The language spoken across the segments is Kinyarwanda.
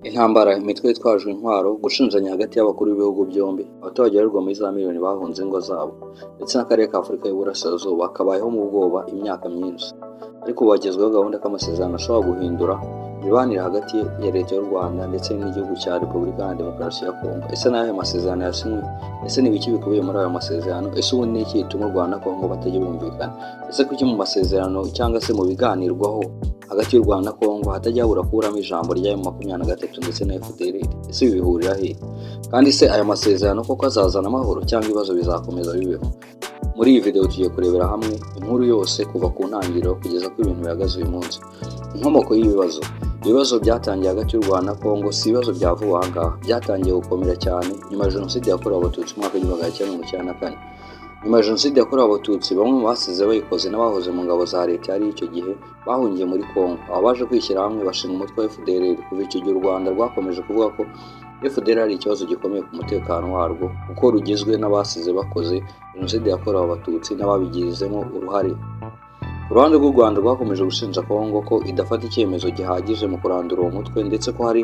Intambara imitwe yitwaje intwaro gushinjanya hagati y'abakuru b'ibihugu byombi, abaturage babarirwa muri za miliyoni bahunze ingo zabo ndetse n'akarere ka Afurika y'Uburasirazuba kabayeho mu bwoba imyaka myinshi, ariko ubu hagezweho gahunda ko amasezerano ashobora guhindura imibanire hagati ya leta y'u Rwanda ndetse n'igihugu cya Repubulika Iharanira Demokarasi ya Kongo. Ese n'ayo masezerano yasinywe? Ese ni ibiki bikubiye muri ayo masezerano? Ese ubundi ni iki gituma u Rwanda na Kongo batajya bumvikana? Ese kuki mu masezerano cyangwa se mu biganirwaho hagati y'u Rwanda na Kongo hatajya habura kuburamo ijambo rya M23 ndetse na FDLR? Ese ibi bihurira he? Kandi se aya masezerano koko azazana amahoro cyangwa ibibazo bizakomeza bibeho? Muri iyi video tugiye kurebera hamwe inkuru yose kuva ku ntangiriro kugeza ku ibintu bihagaze uyu munsi. Inkomoko y'ibibazo. Ibibazo byatangiye hagati y'u Rwanda na Kongo si ibibazo bya vuba aha ngaha, byatangiye gukomera cyane nyuma ya Jenoside yakorewe Abatutsi mu mwaka w'1994. Nyuma ya Jenoside yakorewe Abatutsi, bamwe mu basize bayikoze n'abahoze mu ngabo za leta yari icyo gihe bahungiye muri Kongo, aba baje kwishyira hamwe bashinga umutwe wa FDLR. Kuva icyo gihe u Rwanda rwakomeje kuvuga ko FDLR ari ikibazo gikomeye ku mutekano warwo kuko rugizwe n'abasize bakoze Jenoside yakorewe Abatutsi n'ababigizemo uruhare. Ku ruhande rw'u Rwanda rwakomeje gushinja Kongo ko idafata icyemezo gihagije mu kurandura uwo mutwe, ndetse ko hari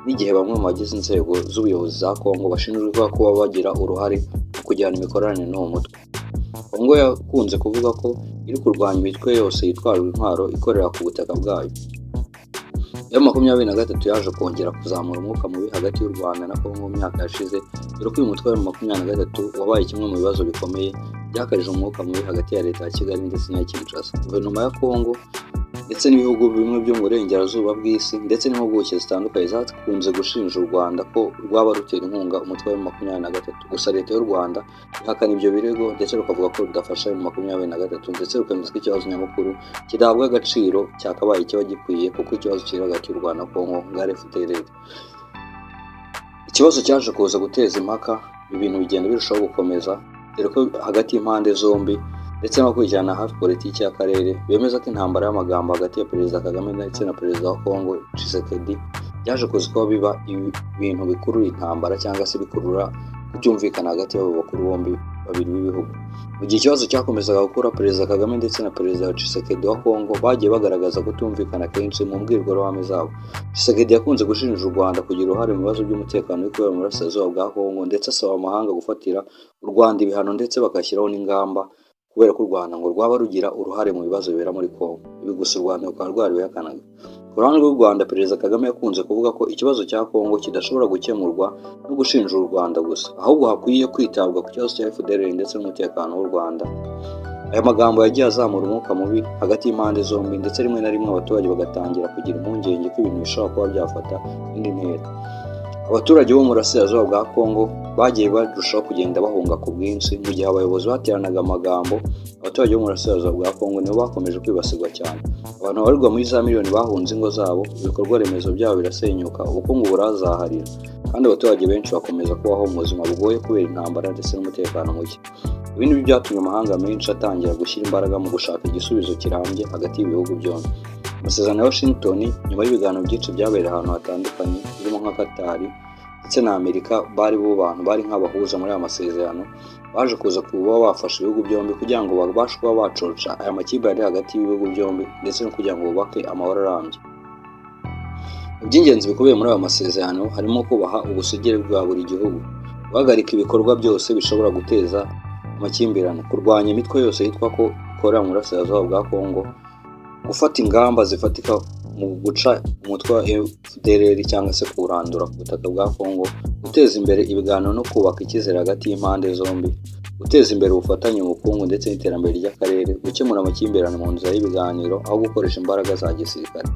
n'igihe bamwe mu bagize inzego z'ubuyobozi za Kongo bashinjwa kuba bagira uruhare mu kujyana imikoranire n'uwo mutwe. Kongo yakunze kuvuga ko iri kurwanya imitwe yose yitwaje intwaro ikorera ku butaka bwayo. M23 yaje kongera kuzamura umwuka mubi hagati y'u Rwanda na Kongo mu myaka yashize, dore ko uyu mutwe wa M23 wabaye kimwe mu bibazo bikomeye byakarije umwuka mubi hagati ya leta ya Kigali ndetse n'iya Kinshasa. Guverinoma ya Kongo ndetse n'ibihugu bimwe byo mu burengerazuba bw'isi ndetse n'impuguke zitandukanye zakunze gushinja u Rwanda ko rwaba rutera inkunga umutwe wa M23. Gusa leta y'u Rwanda ihakana ibyo birego ndetse rukavuga ko rudafasha M23, ndetse rukemeza ko ikibazo nyamukuru kidahabwa agaciro cyakabaye kiba gikwiye kuko ikibazo kiri hagati y'u Rwanda na Kongo nga FDLR. Ikibazo cyaje kuza guteza impaka, ibintu bigenda birushaho gukomeza, dore ko hagati y'impande zombi ndetse no gukurikirana hafi politiki y'akarere bemeza ko intambara y'amagambo hagati ya Perezida Kagame ndetse na Perezida wa Kongo Tshisekedi byaje kuza kuba biba ibintu bikurura intambara cyangwa se bikurura kutumvikana hagati y'abo bakuru bombi babiri b'ibihugu. Mu gihe ikibazo cyakomezaga gukura, Perezida Kagame ndetse na Perezida Tshisekedi wa Kongo bagiye bagaragaza kutumvikana kenshi mu mbwirwaruhame zabo. Tshisekedi yakunze gushinja u Rwanda kugira uruhare mu bibazo by'umutekano w'ikorera mu burasirazuba bwa Kongo, ndetse asaba amahanga gufatira u Rwanda ibihano ndetse bagashyiraho n'ingamba kubera ko u Rwanda ngo rwaba rugira uruhare mu bibazo bibera muri Kongo. Ibi gusa u Rwanda rukaba rwarabihakanaga. Ku ruhande rw'u Rwanda, Perezida Kagame yakunze kuvuga ko ikibazo cya Kongo kidashobora gukemurwa no gushinja u Rwanda gusa, ahubwo hakwiye kwitabwa ku kibazo cya FDLR ndetse n'umutekano w'u Rwanda. Aya magambo yagiye azamura umwuka mubi hagati y'impande zombi, ndetse rimwe na rimwe abaturage bagatangira kugira impungenge ko ibintu bishobora kuba byafata indi ntera. Abaturage bo mu burasirazuba bwa Kongo bagiye barushaho kugenda bahunga ku bwinshi. Mu gihe abayobozi bateranaga amagambo, abaturage bo mu burasirazuba bwa Kongo nibo bakomeje kwibasirwa cyane. Abantu babarirwa muri za miliyoni bahunze ingo zabo, ibikorwa remezo byabo birasenyuka, ubukungu burazaharira, kandi abaturage benshi bakomeza kubaho mu buzima bugoye kubera intambara ndetse n'umutekano muke. Ibi ni byo byatumye amahanga menshi atangira gushyira imbaraga mu gushaka igisubizo kirambye hagati y'ibihugu byombi. Amasezerano ya Washington, nyuma y'ibiganiro byinshi byabereye ahantu hatandukanye birimo nka Qatar ndetse na Amerika, bari bo bantu bari nk'abahuza muri aya masezerano, baje kuza kuba bafasha ibihugu byombi kugira ngo babashe kuba bacoca aya makimbirane hagati y'ibihugu byombi ndetse no kugira ngo bubake amahoro arambye. Iby'ingenzi bikubiye muri aya masezerano harimo kubaha ubusugire bwa buri gihugu, guhagarika ibikorwa byose bishobora guteza amakimbirane, kurwanya imitwe yose yitwa ko ikorera mu burasirazuba bwa Kongo, gufata ingamba zifatika mu guca umutwe wa FDLR cyangwa se kuwurandura ku butaka bwa Kongo, guteza imbere ibiganiro no kubaka icyizere hagati y'impande zombi, guteza imbere ubufatanye mu bukungu ndetse n'iterambere ry'akarere, gukemura amakimbirane mu nzira y'ibiganiro aho gukoresha imbaraga za gisirikare.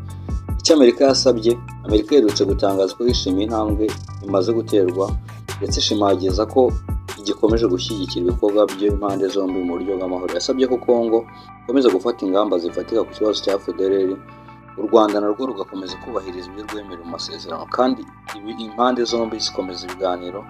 Icyo Amerika yasabye, Amerika iherutse gutangaza ko yishimiye intambwe imaze guterwa, ndetse ishimagiza ko gikomeje gushyigikira ibikorwa by'impande zombi mu buryo bw'amahoro. Yasabye ko Kongo ikomeza gufata ingamba zifatika ku kibazo cya FDLR, u Rwanda narwo rugakomeza kubahiriza ibyo rwemerewe mu masezerano, kandi impande zombi zikomeza ibiganiro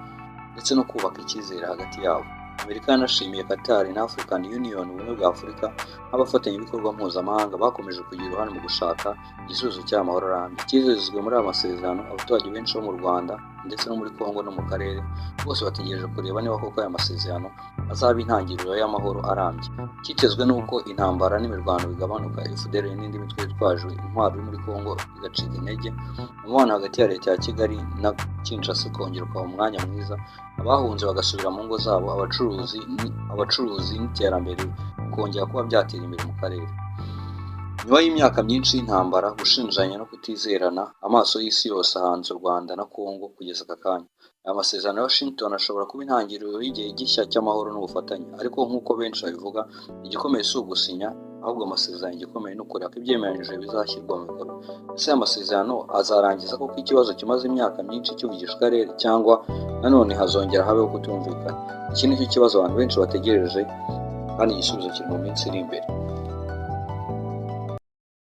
ndetse no kubaka icyizere hagati yabo. Amerika yanashimiye Qatar na African Union, ubumwe bwa Afurika, nk'abafatanyabikorwa mpuzamahanga bakomeje kugira uruhare mu gushaka igisubizo cy'amahoro arambye. Icyizere muri aya masezerano, abaturage benshi bo mu Rwanda ndetse no muri Congo no mu karere, bose bategereje kureba niba koko aya masezerano azaba intangiriro y'amahoro arambye. Icyitezwe ni uko intambara n'imirwano bigabanuka, FDL n'indi mitwe yitwaje intwaro iri muri Congo igacika intege, umubano hagati ya leta ya Kigali na Kinshasa ukongera ukaba umwanya mwiza, abahunze bagasubira mu ngo zabo, abacuruzi n'iterambere bikongera kuba byatera imbere mu karere. Nyuma y'imyaka myinshi y'intambara, gushinjanya no kutizerana, amaso y'isi yose ahanze u Rwanda na Congo kugeza aka kanya. Aya masezerano ya Washington ashobora kuba intangiriro y'igihe gishya cy'amahoro n'ubufatanye, ariko nk'uko benshi babivuga, igikomeye si ugusinya, ahubwo amasezerano igikomeye ni ukureba ko ibyemeranyije bizashyirwa mu bikorwa. Ese aya masezerano azarangiza koko ikibazo kimaze imyaka myinshi cyubigisha akarere, cyangwa nanone hazongera habeho kutumvikana? Iki ni cyo kibazo abantu benshi bategereje, kandi igisubizo kiri mu minsi iri imbere.